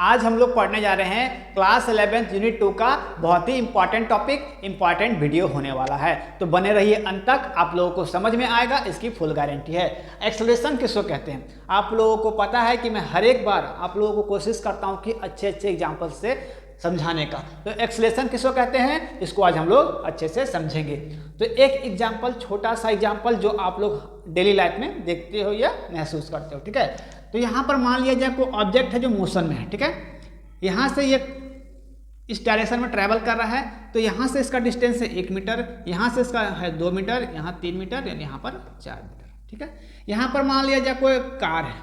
आज हम लोग पढ़ने जा रहे हैं क्लास 11 यूनिट 2 का बहुत ही इंपॉर्टेंट टॉपिक, इंपॉर्टेंट वीडियो होने वाला है। तो बने रहिए अंत तक, आप लोगों को समझ में आएगा, इसकी फुल गारंटी है। एक्सेलरेशन किसको कहते हैं आप लोगों को पता है कि मैं हर एक बार आप लोगों को कोशिश करता हूं कि अच्छे अच्छे एग्जाम्पल से समझाने का। तो एक्सेलरेशन किसको कहते हैं, इसको आज हम लोग अच्छे से समझेंगे। तो एक एग्जाम्पल, छोटा सा एग्जाम्पल जो आप लोग डेली लाइफ में देखते हो या महसूस करते हो, ठीक है। तो यहाँ पर मान लिया जाए कोई ऑब्जेक्ट है जो मोशन में है, ठीक है। यहाँ से ये इस डायरेक्शन में ट्रैवल कर रहा है, तो यहाँ से इसका डिस्टेंस है 1 मीटर, यहाँ से इसका है 2 मीटर, यहाँ 3 मीटर, यानी यहाँ पर 4 मीटर, ठीक है। यहाँ पर मान लिया जाए कोई कार है,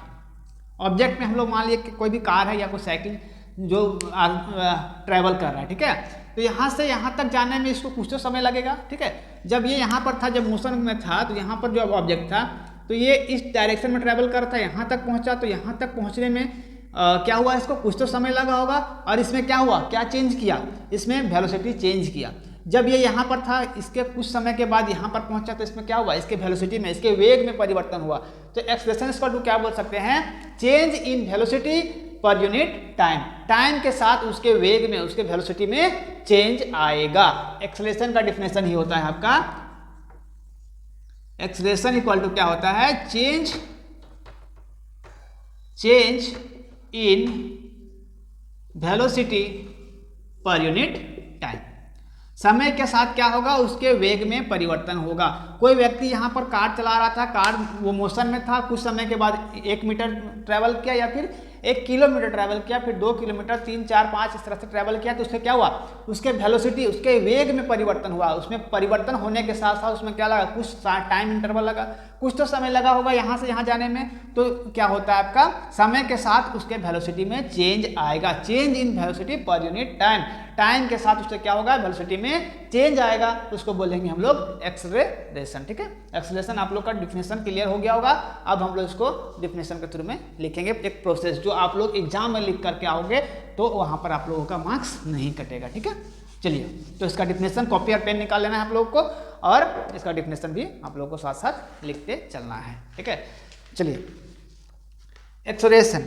ऑब्जेक्ट में हम लोग मान लिए कि कोई भी कार है या कोई साइकिल जो ट्रैवल कर रहा है, ठीक है। तो यहाँ से यहाँ तक जाने में इसको कुछ तो समय लगेगा, ठीक है। जब ये यहाँ पर था, जब मोशन में था, तो यहाँ पर जो ऑब्जेक्ट था तो ये इस डायरेक्शन में ट्रैवल कर रहा था, यहाँ तक पहुँचा, तो यहाँ तक पहुँचने में क्या हुआ, इसको कुछ तो समय लगा होगा। और इसमें क्या हुआ, क्या चेंज किया, इसमें वेलोसिटी चेंज किया। जब ये यहाँ पर था, इसके कुछ समय के बाद यहाँ पर पहुँचा, तो इसमें क्या हुआ, इसके वेलोसिटी में, इसके वेग में परिवर्तन हुआ। तो एक्सप्रेशन इसका क्या बोल सकते हैं, change in velocity per unit time. Time के साथ उसके वेग में, उसके वेलोसिटी में चेंज आएगा। एक्सेलरेशन का डिफिनेशन ही होता है आपका, एक्सेलरेशन इक्वल टू क्या होता है, change in velocity per unit time. समय के साथ क्या होगा, उसके वेग में परिवर्तन होगा। कोई व्यक्ति यहाँ पर कार चला रहा था, कार वो मोशन में था, कुछ समय के बाद 1 मीटर ट्रैवल किया या फिर 1 किलोमीटर ट्रैवल किया, फिर 2 किलोमीटर, 3, 4, 5 इस तरह से ट्रैवल किया, तो उससे क्या हुआ, उसके वेलोसिटी, उसके वेग में परिवर्तन हुआ। उसमें परिवर्तन होने के साथ साथ उसमें क्या लगा, कुछ टाइम इंटरवल लगा, कुछ तो समय लगा होगा यहाँ से यहाँ जाने में। तो क्या होता है आपका, समय के साथ उसके वेलोसिटी में चेंज आएगा। Change in velocity per unit time, time के साथ उससे क्या होगा, वेलोसिटी में चेंज आएगा, उसको बोलेंगे हम लोग एक्सेलरेशन, ठीक है। एक्सेलरेशन आप लोग का डिफिनेशन क्लियर हो गया होगा। अब हम लोग इसको डिफिनेशन के थ्रू में लिखेंगे, एक प्रोसेस जो आप लोग एग्जाम में लिख करके आओगे तो वहाँ पर आप लोगों का मार्क्स नहीं कटेगा, ठीक है। चलिए, तो इसका डिफिनेशन कॉपी और पेन निकाल लेना है आप लोगों को, और इसका डिफिनेशन भी आप लोगों को साथ साथ लिखते चलना है, ठीक है। चलिए, acceleration,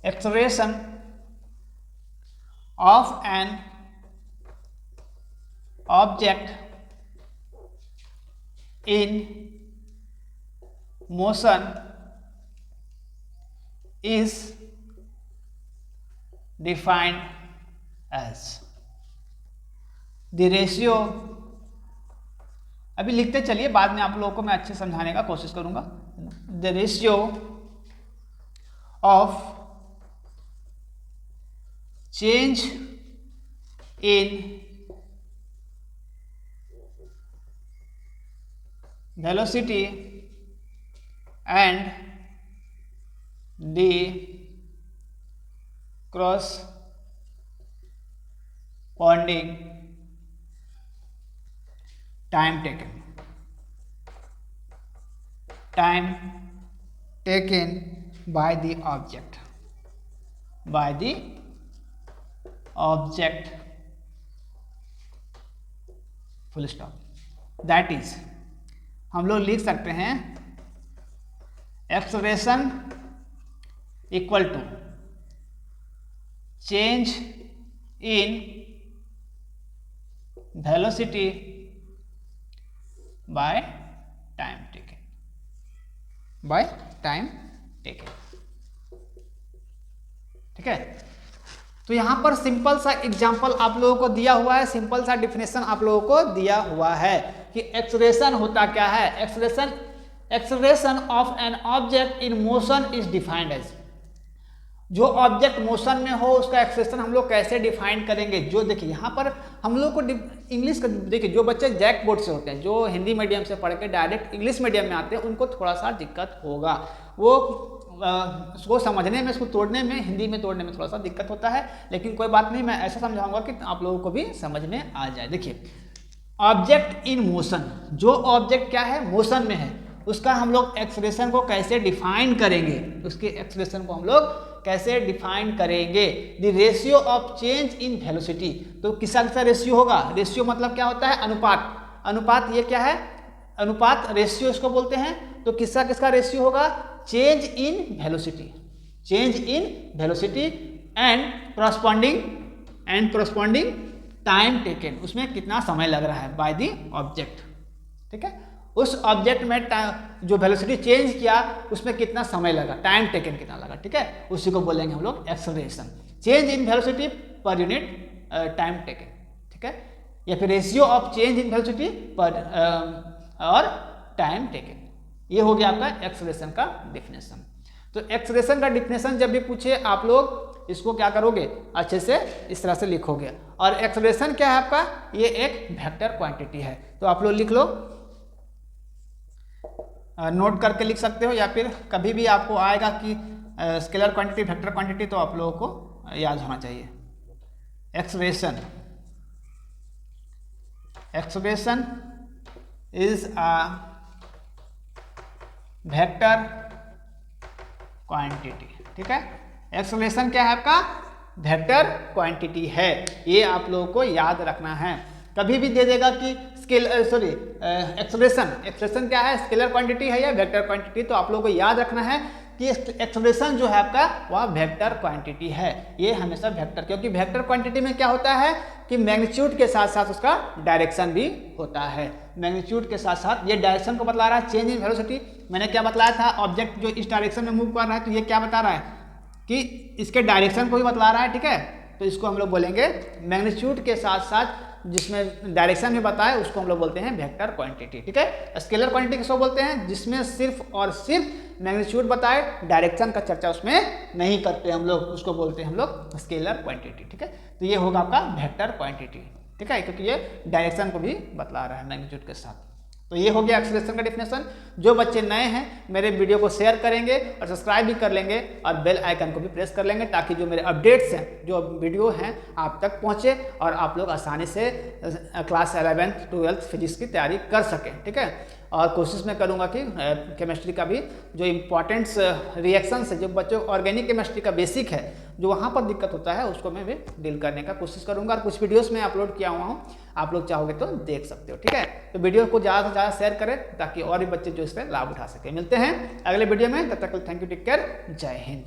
acceleration of an object in motion is defined as the ratio, अभी लिखते चलिए, बाद में आप लोगों को मैं अच्छे समझाने का कोशिश करूंगा। the ratio of change in velocity and the corresponding time taken by the object full stop। that is, हम लोग लिख सकते हैं acceleration equal to change in velocity by time taken, ठीक है। तो यहां पर सिंपल सा एग्जांपल आप लोगों को दिया हुआ है, सिंपल सा डिफिनेशन आप लोगों को दिया हुआ है कि एक्सेलरेशन होता क्या है। Acceleration of an object in motion is defined as, जो ऑब्जेक्ट मोशन में हो उसका एक्सेलरेशन हम लोग कैसे डिफाइन करेंगे। जो देखिए यहाँ पर हम लोग को इंग्लिश का, देखिए जो बच्चे जैक बोर्ड से होते हैं, जो हिंदी मीडियम से पढ़ के डायरेक्ट इंग्लिश मीडियम में आते हैं, उनको थोड़ा सा दिक्कत होगा, वो उसको समझने में, उसको तोड़ने में, हिंदी में तोड़ने में थोड़ा सा दिक्कत होता है। लेकिन कोई बात नहीं, मैं ऐसा समझाऊंगा कि आप लोगों को भी समझ में आ जाए। देखिए, ऑब्जेक्ट इन मोशन, जो ऑब्जेक्ट क्या है, मोशन में है, उसका हम लोग एक्सेलरेशन को कैसे डिफाइन करेंगे, उसके एक्सेलरेशन को हम लोग कैसे डिफाइन करेंगे। The ratio of change in velocity, तो किसका किसका रेशियो होगा, रेशियो मतलब क्या होता है, अनुपात। अनुपात ये क्या है, अनुपात रेशियो इसको बोलते हैं। तो किसका किसका रेशियो होगा, change in velocity, change in velocity and corresponding time taken, उसमें कितना समय लग रहा है बाय द ऑब्जेक्ट। ठीक है, उस ऑब्जेक्ट में जो वेलोसिटी चेंज किया उसमें कितना समय लगा, टाइम टेकन कितना लगा। ठीक है, उसी को बोलेंगे हम लोग acceleration, change in velocity per unit time taken. ठीक है, या फिर ratio of change in velocity पर और टाइम टेकन, ये हो गया आपका एक्सेलरेशन का डिफिनेशन। तो एक्सेलरेशन का डिफिनेशन जब भी पूछे आप लोग इसको क्या करोगे, अच्छे से इस तरह से लिखोगे। और एक्सेलरेशन क्या है आपका, ये एक वेक्टर क्वांटिटी है। तो आप लोग लिख लो, नोट करके लिख सकते हो, या फिर कभी भी आपको आएगा कि स्केलर क्वांटिटी वेक्टर क्वांटिटी, तो आप लोगों को याद होना चाहिए। Acceleration is a vector quantity. ठीक है, एक्सेलरेशन क्या है आपका, वेक्टर क्वांटिटी है, ये आप लोगों को याद रखना है। कभी भी दे देगा कि एक्सेलरेशन क्या है, स्केलर क्वांटिटी है या वेक्टर क्वांटिटी, तो आप लोगों को याद रखना है कि एक्सेलरेशन जो है आपका वह वेक्टर क्वांटिटी है। ये हमेशा वेक्टर, क्योंकि वेक्टर क्वांटिटी में क्या होता है कि मैग्नीट्यूड के साथ साथ उसका डायरेक्शन भी होता है। मैग्नीट्यूड के साथ साथ ये डायरेक्शन को बतला रहा है, चेंज इन वेलोसिटी। मैंने क्या बतलाया था, ऑब्जेक्ट जो इस डायरेक्शन में मूव कर रहा है, तो ये क्या बता रहा है कि इसके डायरेक्शन को भी बतला रहा है। ठीक है, तो इसको हम लोग बोलेंगे मैग्नीट्यूड के साथ साथ जिसमें डायरेक्शन भी बताए उसको हम लोग बोलते हैं वेक्टर क्वांटिटी। ठीक है, स्केलर क्वांटिटी किसको बोलते हैं, जिसमें सिर्फ और सिर्फ मैग्नीट्यूड बताए, डायरेक्शन का चर्चा उसमें नहीं करते हम लोग, उसको बोलते हैं हम लोग स्केलर क्वांटिटी। ठीक है, तो ये होगा आपका वेक्टर क्वांटिटी। ठीक है, क्योंकि ये डायरेक्शन को भी बतला रहा है मैग्नीट्यूड के साथ। तो ये हो गया एक्सेलरेशन का डिफिनेशन। जो बच्चे नए हैं मेरे वीडियो को शेयर करेंगे और सब्सक्राइब भी कर लेंगे और बेल आइकन को भी प्रेस कर लेंगे, ताकि जो मेरे अपडेट्स हैं, जो वीडियो हैं, आप तक पहुंचे और आप लोग आसानी से क्लास 11th 12th फिजिक्स की तैयारी कर सकें। ठीक है, और कोशिश मैं करूंगा कि केमिस्ट्री का भी जो इम्पोर्टेंट्स रिएक्शंस है, जो बच्चों ऑर्गेनिक केमिस्ट्री का बेसिक है, जो वहाँ पर दिक्कत होता है, उसको मैं भी डील करने का कोशिश करूंगा। और कुछ वीडियोस में अपलोड किया हुआ हूँ, आप लोग चाहोगे तो देख सकते हो। ठीक है, तो वीडियो को ज़्यादा से ज़्यादा शेयर करें ताकि और भी बच्चे जो इससे लाभ उठा सके। मिलते हैं अगले वीडियो में, तब तक थैंक यू, टेक केयर, जय हिंद।